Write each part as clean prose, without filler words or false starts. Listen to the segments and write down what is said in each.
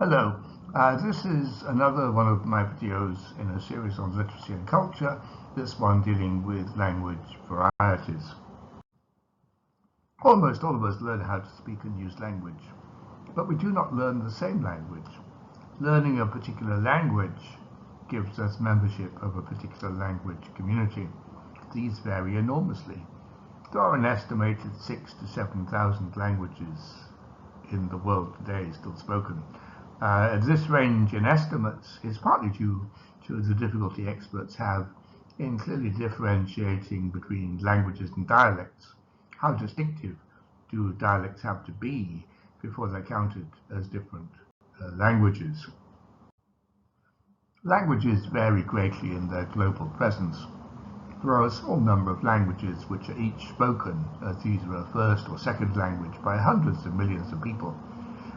Hello, this is another one of my videos in a series on literacy and culture, this one dealing with language varieties. Almost all of us learn how to speak and use language, but we do not learn the same language. Learning a particular language gives us membership of a particular language community. These vary enormously. There are an estimated 6,000 to 7,000 languages in the world today still spoken. This range in estimates is partly due to the difficulty experts have in clearly differentiating between languages and dialects. How distinctive do dialects have to be before they're counted as different languages? Languages vary greatly in their global presence. There are a small number of languages which are each spoken as either a first or second language by hundreds of millions of people.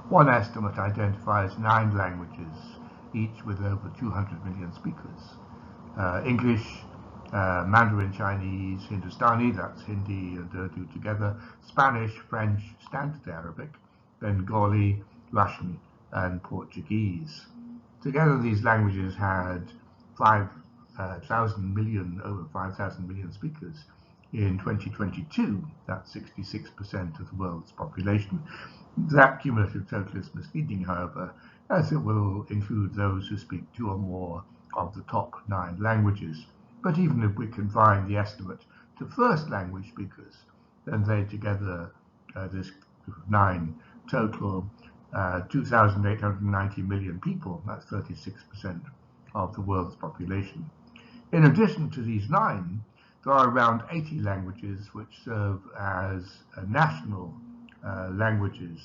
One estimate identifies 9 languages, each with over 200 million speakers. English, Mandarin Chinese, Hindustani, that's Hindi and Urdu together, Spanish, French, Standard Arabic, Bengali, Russian, and Portuguese. Together these languages had 5,000 million, over 5,000 million speakers. In 2022, that's 66% of the world's population. That cumulative total is misleading, however, as it will include those who speak 2 or more of the top 9 languages. But even if we confine the estimate to first language speakers, then they together, this group of 9, total 2,890 million people. That's 36% of the world's population. In addition to these 9, there are around 80 languages which serve as national languages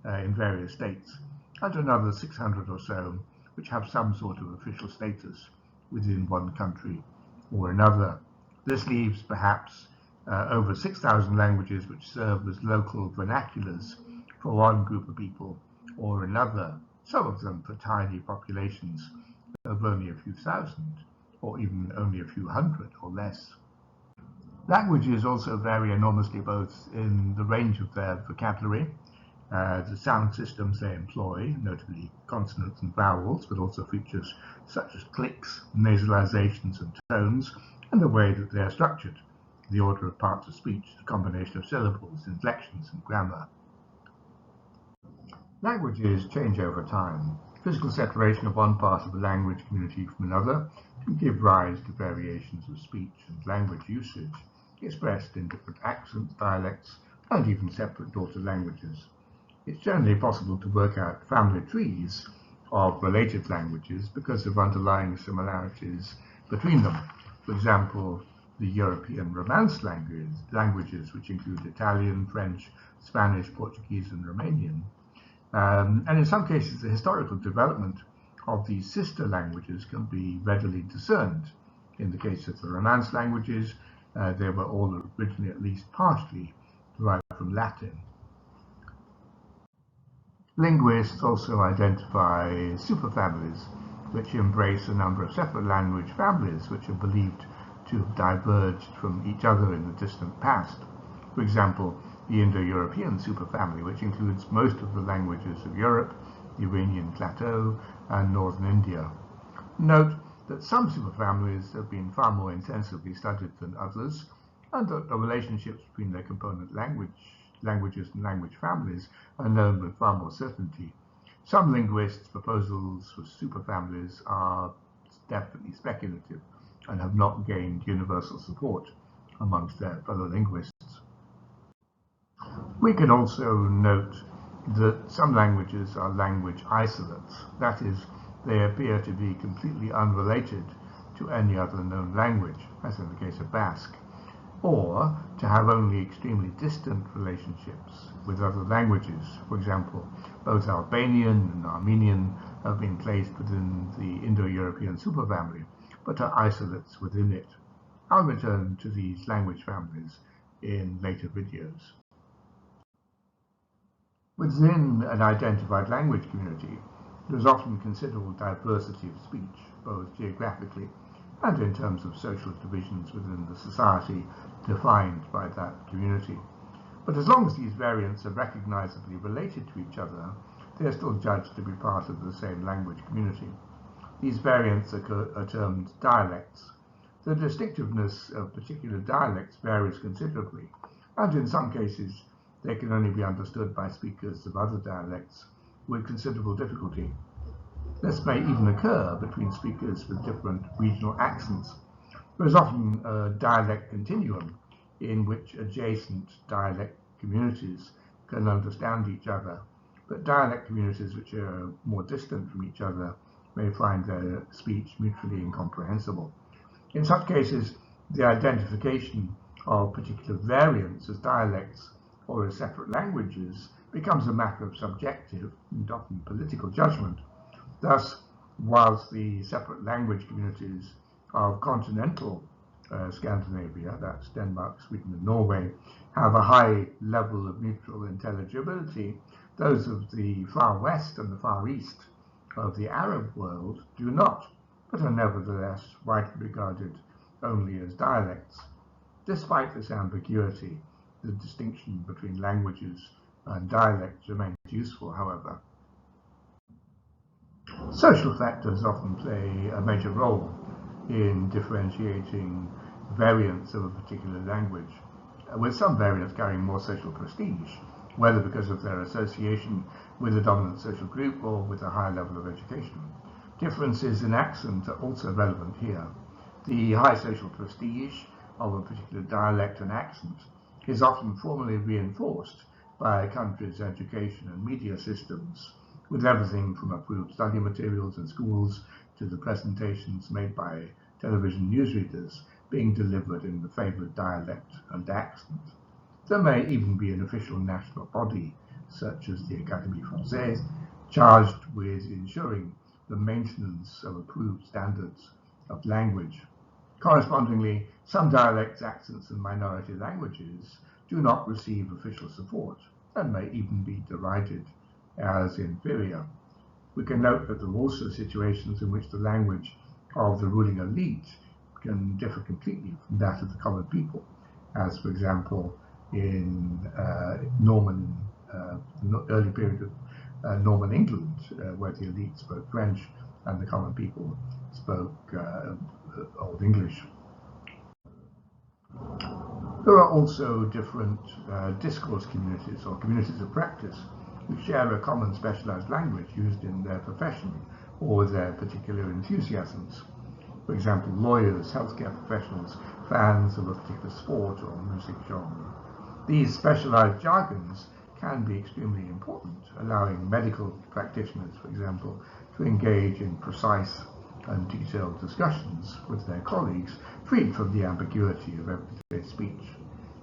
in various states, and another 600 or so which have some sort of official status within one country or another. This leaves perhaps over 6,000 languages which serve as local vernaculars for one group of people or another, some of them for tiny populations of only a few thousand, or even only a few hundred or less. Languages also vary enormously both in the range of their vocabulary, the sound systems they employ, notably consonants and vowels, but also features such as clicks, nasalizations and tones, and the way that they are structured, the order of parts of speech, the combination of syllables, inflections, and grammar. Languages change over time. Physical separation of one part of the language community from another can give rise to variations of speech and language usage, expressed in different accents, dialects, and even separate daughter languages. It's generally possible to work out family trees of related languages because of underlying similarities between them. For example, the European Romance languages, which include Italian, French, Spanish, Portuguese, and Romanian. And in some cases, the historical development of these sister languages can be readily discerned. In the case of the Romance languages, they were all originally at least partially derived from Latin. Linguists also identify superfamilies, which embrace a number of separate language families which are believed to have diverged from each other in the distant past. For example, the Indo-European superfamily, which includes most of the languages of Europe, the Iranian plateau, and northern India. Note that some superfamilies have been far more intensively studied than others, and that the relationships between their component languages and language families are known with far more certainty. Some linguists' proposals for superfamilies are definitely speculative and have not gained universal support amongst their fellow linguists. We can also note that some languages are language isolates. That is, they appear to be completely unrelated to any other known language, as in the case of Basque, or to have only extremely distant relationships with other languages. For example, both Albanian and Armenian have been placed within the Indo-European superfamily, but are isolates within it. I'll return to these language families in later videos. Within an identified language community, there is often considerable diversity of speech, both geographically and in terms of social divisions within the society defined by that community. But as long as these variants are recognizably related to each other, they are still judged to be part of the same language community. These variants are termed dialects. The distinctiveness of particular dialects varies considerably, and in some cases they can only be understood by speakers of other dialects with considerable difficulty. This may even occur between speakers with different regional accents. There is often a dialect continuum in which adjacent dialect communities can understand each other, but dialect communities which are more distant from each other may find their speech mutually incomprehensible. In such cases, the identification of particular variants as dialects or as separate languages becomes a matter of subjective and often political judgment. Thus, whilst the separate language communities of continental Scandinavia, that's Denmark, Sweden and Norway, have a high level of mutual intelligibility, those of the far west and the far east of the Arab world do not, but are nevertheless widely regarded only as dialects. Despite this ambiguity, the distinction between languages and dialects remains useful, however. Social factors often play a major role in differentiating variants of a particular language, with some variants carrying more social prestige, whether because of their association with a dominant social group or with a higher level of education. Differences in accent are also relevant here. The high social prestige of a particular dialect and accent is often formally reinforced by a country's education and media systems, with everything from approved study materials in schools to the presentations made by television newsreaders being delivered in the favoured dialect and accent. There may even be an official national body, such as the Académie Française, charged with ensuring the maintenance of approved standards of language. Correspondingly, some dialects, accents, and minority languages do not receive official support and may even be derided as inferior. We can note that there are also situations in which the language of the ruling elite can differ completely from that of the common people, as for example in the early period of Norman England, where the elite spoke French and the common people spoke Old English. There are also different discourse communities or communities of practice which share a common specialized language used in their profession or their particular enthusiasms. For example, lawyers, healthcare professionals, fans of a particular sport or music genre. These specialized jargons can be extremely important, allowing medical practitioners, for example, to engage in precise and detailed discussions with their colleagues, freed from the ambiguity of everyday speech.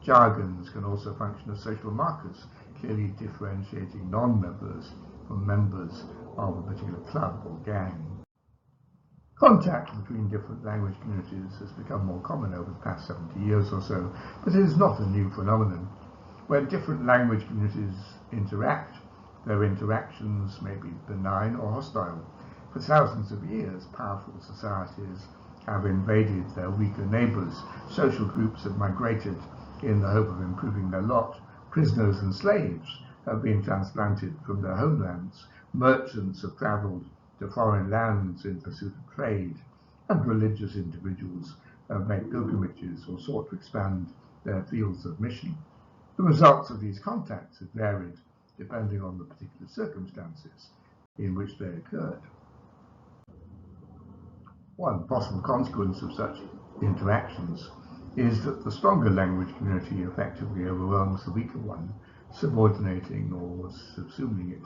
Jargons can also function as social markers, clearly differentiating non-members from members of a particular club or gang. Contact between different language communities has become more common over the past 70 years or so, but it is not a new phenomenon. When different language communities interact, their interactions may be benign or hostile. For thousands of years, powerful societies have invaded their weaker neighbours. Social groups have migrated in the hope of improving their lot. Prisoners and slaves have been transplanted from their homelands. Merchants have travelled to foreign lands in pursuit of trade, and religious individuals have made pilgrimages or sought to expand their fields of mission. The results of these contacts have varied depending on the particular circumstances in which they occurred. One possible consequence of such interactions is that the stronger language community effectively overwhelms the weaker one, subordinating or subsuming it.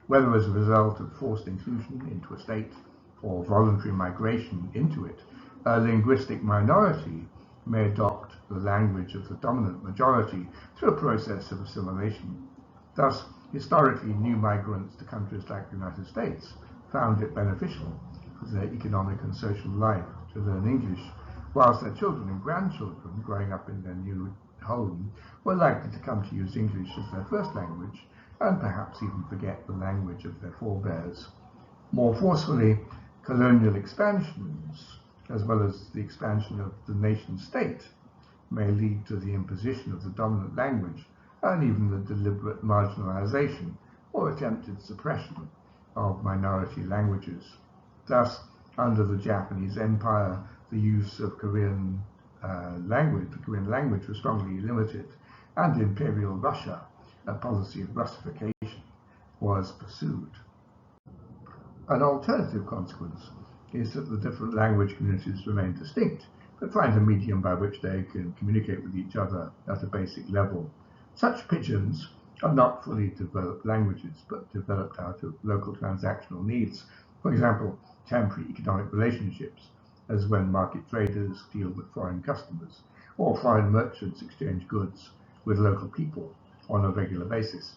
Whether as a result of forced inclusion into a state or voluntary migration into it, a linguistic minority may adopt the language of the dominant majority through a process of assimilation. Thus, historically, new migrants to countries like the United States found it beneficial for their economic and social life to learn English, whilst their children and grandchildren growing up in their new home were likely to come to use English as their first language and perhaps even forget the language of their forebears. More forcefully, colonial expansions, as well as the expansion of the nation-state, may lead to the imposition of the dominant language and even the deliberate marginalization or attempted suppression of minority languages. Thus, under the Japanese Empire, the use of the Korean language was strongly limited, and in Imperial Russia, a policy of Russification was pursued. An alternative consequence is that the different language communities remain distinct, but find a medium by which they can communicate with each other at a basic level. Such pidgins are not fully developed languages, but developed out of local transactional needs. For example, temporary economic relationships, as when market traders deal with foreign customers, or foreign merchants exchange goods with local people on a regular basis.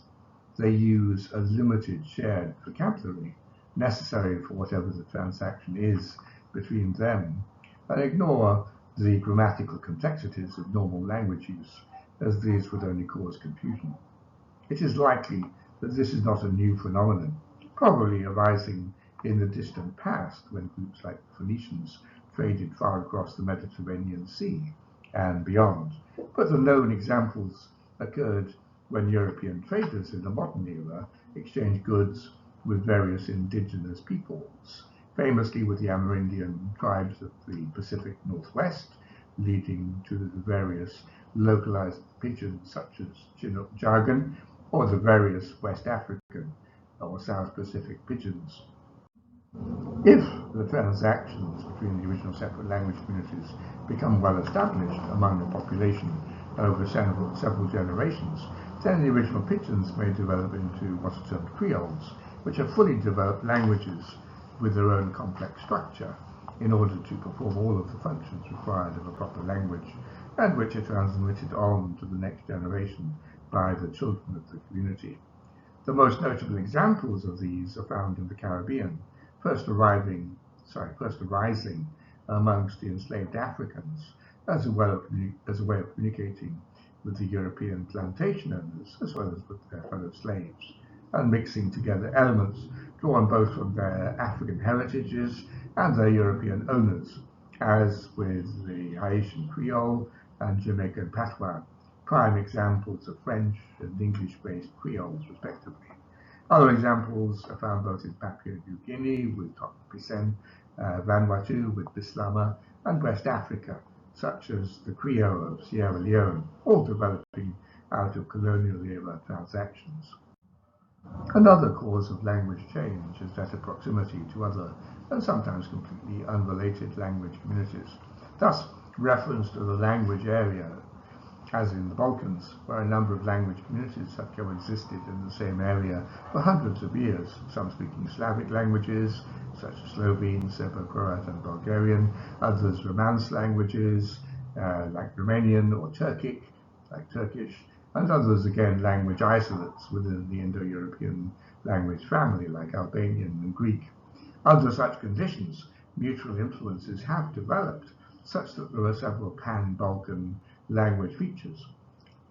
They use a limited shared vocabulary necessary for whatever the transaction is between them, and ignore the grammatical complexities of normal language use, as these would only cause confusion. It is likely that this is not a new phenomenon, probably arising in the distant past when groups like the Phoenicians traded far across the Mediterranean Sea and beyond, but the known examples occurred when European traders in the modern era exchanged goods with various indigenous peoples, famously with the Amerindian tribes of the Pacific Northwest, leading to the various localized pidgins such as Chinook jargon, or the various West African or South Pacific pidgins. If the transactions between the original separate language communities become well established among the population over several generations, then the original pidgins may develop into what are termed creoles, which are fully developed languages with their own complex structure in order to perform all of the functions required of a proper language, and which are transmitted on to the next generation by the children of the community. The most notable examples of these are found in the Caribbean, first arising amongst the enslaved Africans as a way of communicating with the European plantation owners as well as with their fellow slaves, and mixing together elements drawn both from their African heritages and their European owners, as with the Haitian Creole and Jamaican Patois, prime examples of French and English-based Creoles, respectively. Other examples are found both in Papua New Guinea with Tok Pisin, Vanuatu with Bislama, and West Africa, such as the Creole of Sierra Leone, all developing out of colonial-era transactions. Another cause of language change is that of proximity to other, and sometimes completely unrelated language communities. Thus, reference to the language area, as in the Balkans, where a number of language communities have coexisted in the same area for hundreds of years, some speaking Slavic languages, such as Slovene, Serbo-Croat, and Bulgarian, others Romance languages, like Romanian, or Turkic, like Turkish, and others again language isolates within the Indo-European language family, like Albanian and Greek. Under such conditions, mutual influences have developed, such that there are several pan-Balkan language features.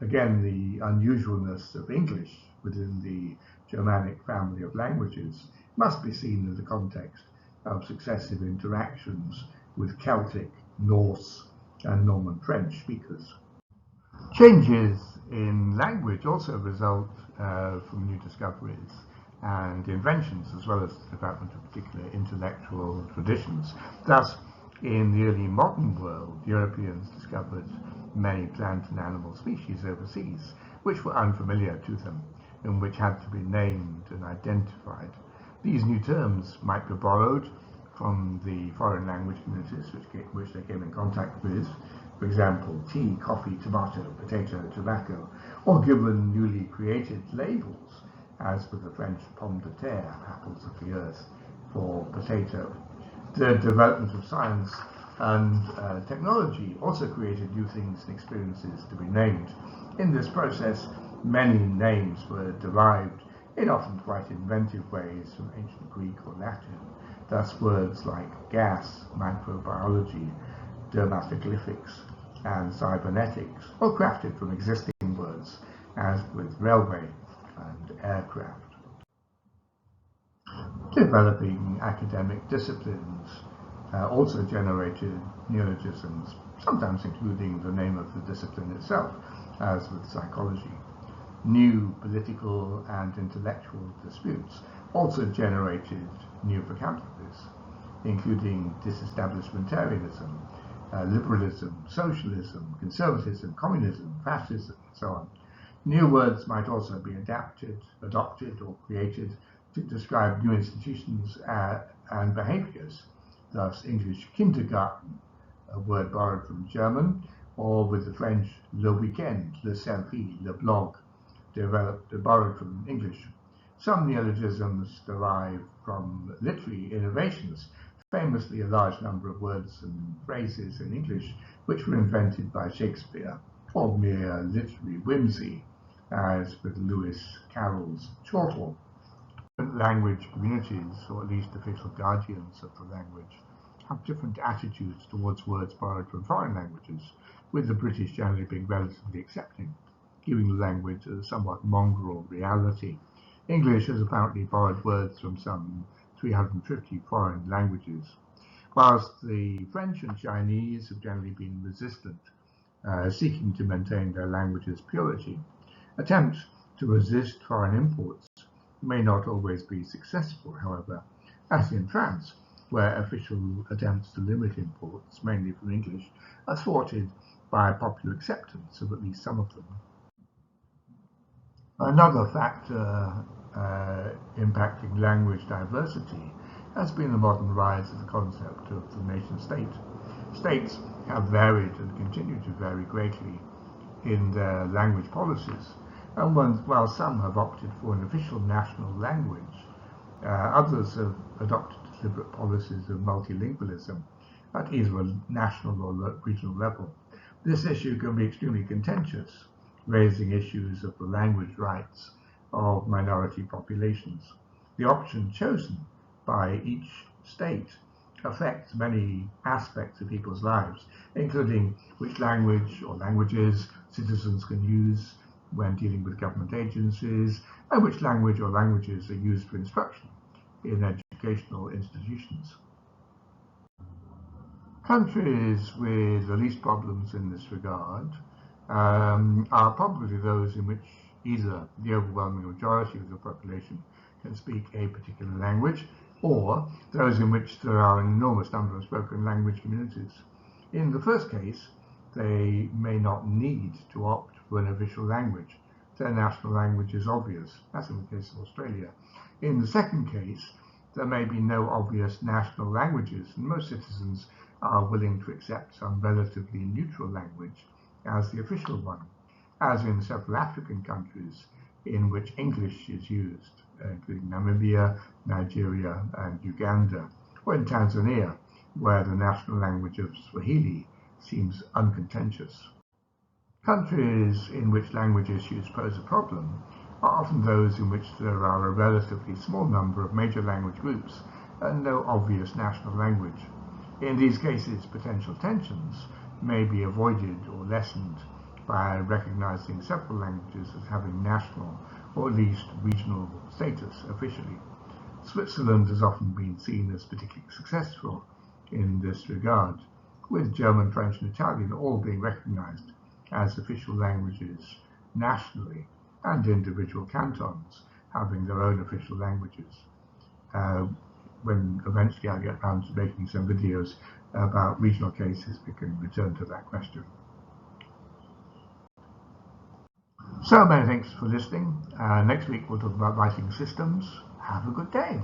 Again, the unusualness of English within the Germanic family of languages must be seen in the context of successive interactions with Celtic, Norse, and Norman French speakers. Changes in language also result from new discoveries and inventions, as well as the development of particular intellectual traditions. Thus, in the early modern world, Europeans discovered many plant and animal species overseas, which were unfamiliar to them, and which had to be named and identified. These new terms might be borrowed from the foreign language communities which they came in contact with, for example, tea, coffee, tomato, potato, tobacco, or given newly created labels, as with the French pomme de terre, apples of the earth, for potato. The development of science and technology also created new things and experiences to be named. In this process, many names were derived in often quite inventive ways from ancient Greek or Latin. Thus, words like gas, microbiology, dermatoglyphics, and cybernetics were crafted from existing words, as with railway and aircraft. Developing academic disciplines also generated neologisms, sometimes including the name of the discipline itself, as with psychology. new political and intellectual disputes also generated new vocabularies, including disestablishmentarianism, liberalism, socialism, conservatism, communism, fascism, and so on. New words might also be adopted, or created to describe new institutions and behaviors. Thus, English kindergarten, a word borrowed from German, or with the French le weekend, le selfie, le blog, borrowed from English. Some neologisms derive from literary innovations, famously a large number of words and phrases in English which were invented by Shakespeare, or mere literary whimsy, as with Lewis Carroll's chortle. Language communities, or at least official guardians of the language, have different attitudes towards words borrowed from foreign languages, with the British generally being relatively accepting, giving the language a somewhat mongrel reality. English has apparently borrowed words from some 350 foreign languages, whilst the French and Chinese have generally been resistant, seeking to maintain their language's purity. Attempts to resist foreign imports may not always be successful, however, as in France, where official attempts to limit imports, mainly from English, are thwarted by popular acceptance of at least some of them. Another factor impacting language diversity has been the modern rise of the concept of the nation-state. States have varied and continue to vary greatly in their language policies, and while some have opted for an official national language, others have adopted deliberate policies of multilingualism at either a national or regional level. This issue can be extremely contentious, raising issues of the language rights of minority populations. The option chosen by each state affects many aspects of people's lives, including which language or languages citizens can use when dealing with government agencies, and which language or languages are used for instruction in educational institutions. Countries with the least problems in this regard are probably those in which either the overwhelming majority of the population can speak a particular language, or those in which there are an enormous number of spoken language communities. In the first case, they may not need to opt for an official language. Their national language is obvious, as in the case of Australia. In the second case, there may be no obvious national languages, and most citizens are willing to accept some relatively neutral language as the official one, as in several African countries in which English is used, including Namibia, Nigeria, and Uganda, or in Tanzania, where the national language of Swahili seems uncontentious. Countries in which language issues pose a problem are often those in which there are a relatively small number of major language groups and no obvious national language. In these cases, potential tensions may be avoided or lessened by recognizing several languages as having national or at least regional status officially. Switzerland has often been seen as particularly successful in this regard, with German, French, and Italian all being recognized as official languages nationally, and individual cantons having their own official languages. When eventually I get around to making some videos about regional cases, we can return to that question. So many thanks for listening. Next week we'll talk about writing systems. Have a good day.